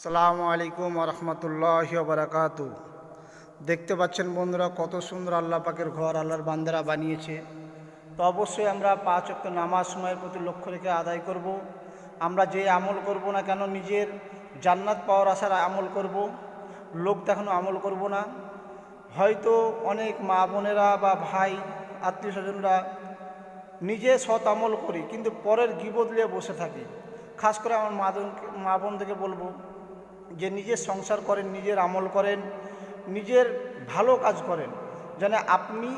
আসসালামু আলাইকুম রহমতুল্লাহি ওয়া বারাকাতু। দেখতে পাচ্ছেন বন্ধুরা, কত সুন্দর আল্লাহ পাকের ঘর আল্লাহর বান্দারা বানিয়েছে। তো অবশ্যই আমরা 5 ওয়াক্ত নামাজ সময়ের প্রতি লক্ষ্য রেখে আদায় করব। আমরা যে আমল করব না কেন, নিজের জান্নাত পাওয়ার আশার আমল করব, লোক দেখানো আমল করব না। হয়তো অনেক মা বোনেরা বা ভাই আত্মীয় স্বজনরা নিজে সৎ আমল করি কিন্তু পরের গীবত নিয়ে বসে থাকি। খাস করে আমার মা বোনদেরকে বলবো যে নিজের সংসার করেন, নিজের আমল করেন, নিজের ভালো কাজ করেন, যেন আপনি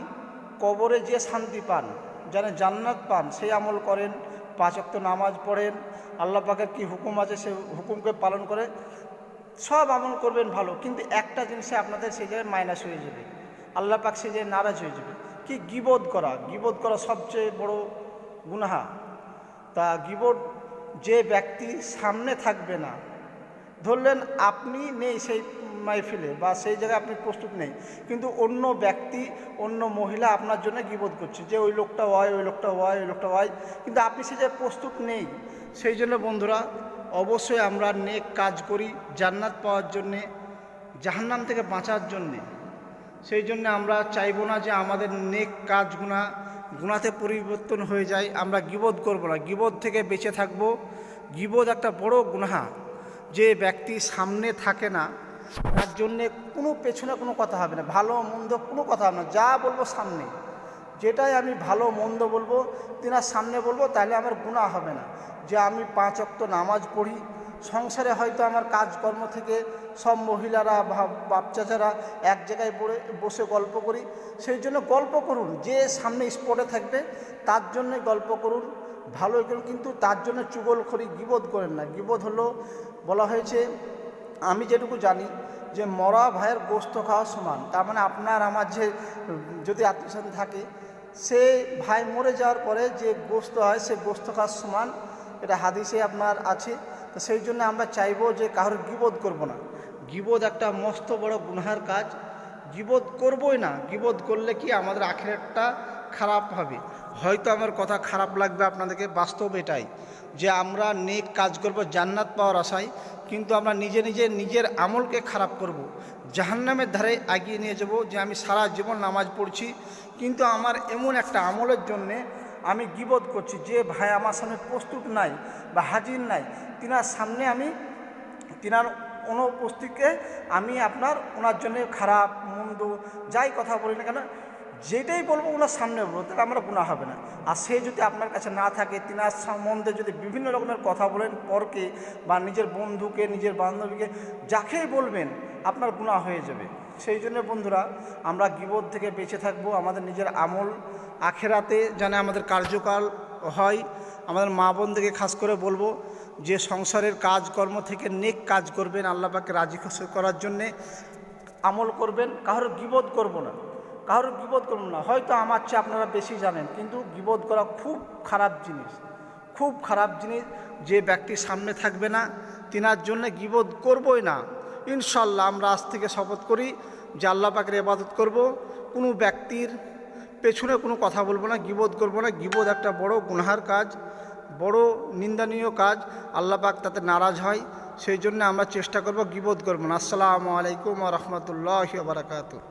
কবরে যে শান্তি পান, যেন জান্নাত পান, সেই আমল করেন। 5 ওয়াক্ত নামাজ পড়েন, আল্লাহ পাকের কী হুকুম আছে সে হুকুমকে পালন করে সব আমল করবেন ভালো। কিন্তু একটা জিনিসে আপনাদের সেই জায়গায় মাইনাস হয়ে যাবে, আল্লাহ পাক সেই জায়গায় নারাজ হয়ে যাবে। কি? গীবত করা। গীবত করা সবচেয়ে বড় গুনাহ। তা গীবত যে ব্যক্তি সামনে থাকবে না, ধরলেন আপনি নেই সেই মাহফিলে বা সেই জায়গায় আপনি প্রস্তুত নেই, কিন্তু অন্য ব্যক্তি, অন্য মহিলা আপনার জন্য গীবত করছে যে ওই লোকটা হয়, ওই লোকটা হয়, ওই লোকটা হয়, কিন্তু আপনি সেই জায়গায় প্রস্তুত নেই। সেই জন্য বন্ধুরা, অবশ্যই আমরা নেক কাজ করি জান্নাত পাওয়ার জন্যে, জাহান্নাম থেকে বাঁচার জন্যে। সেই জন্য আমরা চাইবো না যে আমাদের নেক কাজ গুনাতে পরিবর্তন হয়ে যায়। আমরা গীবত করব না, গীবত থেকে বেঁচে থাকব। গীবত একটা বড় গুনাহ। যে ব্যক্তি সামনে থাকে না তার জন্যে কোনো পেছনে কোনো কথা হবে না, ভালো মন্দ কোনো কথা হবে না। যা বলবো সামনে, যেটাই আমি ভালো মন্দ বলবো তিনার সামনে বলবো, তাহলে আমার গুনাহ হবে না। যে আমি 5 ওয়াক্ত নামাজ পড়ি, সংসারে হয়তো আমার কাজকর্ম থেকে সব মহিলারা বাপ চাচারা এক জায়গায় বসে গল্প করি, সেই জন্য গল্প করুন। যে সামনে স্পটে থাকবে তার জন্যে গল্প করুন, ভালোই করুন, কিন্তু তার জন্য চুগলখড়ি গীবত করেন না। গীবত হলো, বলা হয়েছে, আমি যেটুকু জানি, যে মরা ভাইয়ের গোস্ত খাওয়া সমান। তার মানে আপনার আমার যে যদি আত্মীয়স্বজন থাকে, সে ভাই মরে যাওয়ার পরে যে গোস্ত হয় সে গোস্ত খাওয়ার সমান, এটা হাদিসে আপনার আছে। তো সেই জন্য আমরা চাইবো যে কারোর গীবত করব না। গীবত একটা মস্ত বড় গুনাহের কাজ, গীবত করবই না। গীবত করলে কি আমাদের আখিরাতটা খারাপ হবে। হয়তো আমার কথা খারাপ লাগবে আপনাদেরকে, বাস্তব এটাই যে আমরা নেক কাজ করব জান্নাত পাওয়ার আশায়, কিন্তু আমরা নিজের আমলকে খারাপ করব, জাহান্নামের ধারে এগিয়ে নিয়ে যাব। যে আমি সারা জীবন নামাজ পড়ছি কিন্তু আমার এমন একটা আমলের জন্যে আমি গীবত করছি। যে ভাই আমার সামনে প্রস্তুত নাই বা হাজির নাই, তিনার সামনে আমি তিনার অনুপস্থিতিকে আমি ওনার জন্য খারাপ মন্দ যাই কথা বলি না কেন, যেটাই বলবো ওনার সামনে বলবো, তাহলে আমরা গুনাহ হবে না। আর সে যদি আপনার কাছে না থাকে, তিনার সম্বন্ধে যদি বিভিন্ন রকমের কথা বলেন পরকে বা নিজের বন্ধুকে, নিজের বান্ধবীকে, যাকেই বলবেন আপনার গুনাহ হয়ে যাবে। সেই জন্য বন্ধুরা, আমরা গীবত থেকে বেঁচে থাকবো। আমাদের নিজের আমল আখেরাতে যেন আমাদের কার্যকাল হয়। আমাদের মা বোনদেরকে খাস করে বলবো যে সংসারের কাজকর্ম থেকে নেক কাজ করবেন, আল্লাহ পাককে রাজি খুশি করার জন্যে আমল করবেন। কারোর গীবত করব না, কারোর গীবত করব না। হয়তো আমার চেয়ে আপনারা বেশি জানেন, কিন্তু গীবত করা খুব খারাপ জিনিস, খুব খারাপ জিনিস। যে ব্যক্তি সামনে থাকবে না তিনার জন্য গীবত করবই না। ইনশাল্লাহ আমরা আজ থেকে শপথ করি যে আল্লাহ পাকের ইবাদত করব, কোনো ব্যক্তির পেছনে কোনো কথা বলবো না, গীবত করব না। গীবত একটা বড় গুনাহের কাজ, বড় নিন্দনীয় কাজ, আল্লাহ পাক তাতে নারাজ হয়। সেই জন্য আমরা চেষ্টা করব গীবত করব না। আসসালামু আলাইকুম ওয়া রাহমাতুল্লাহি ওয়া বারাকাতুহু।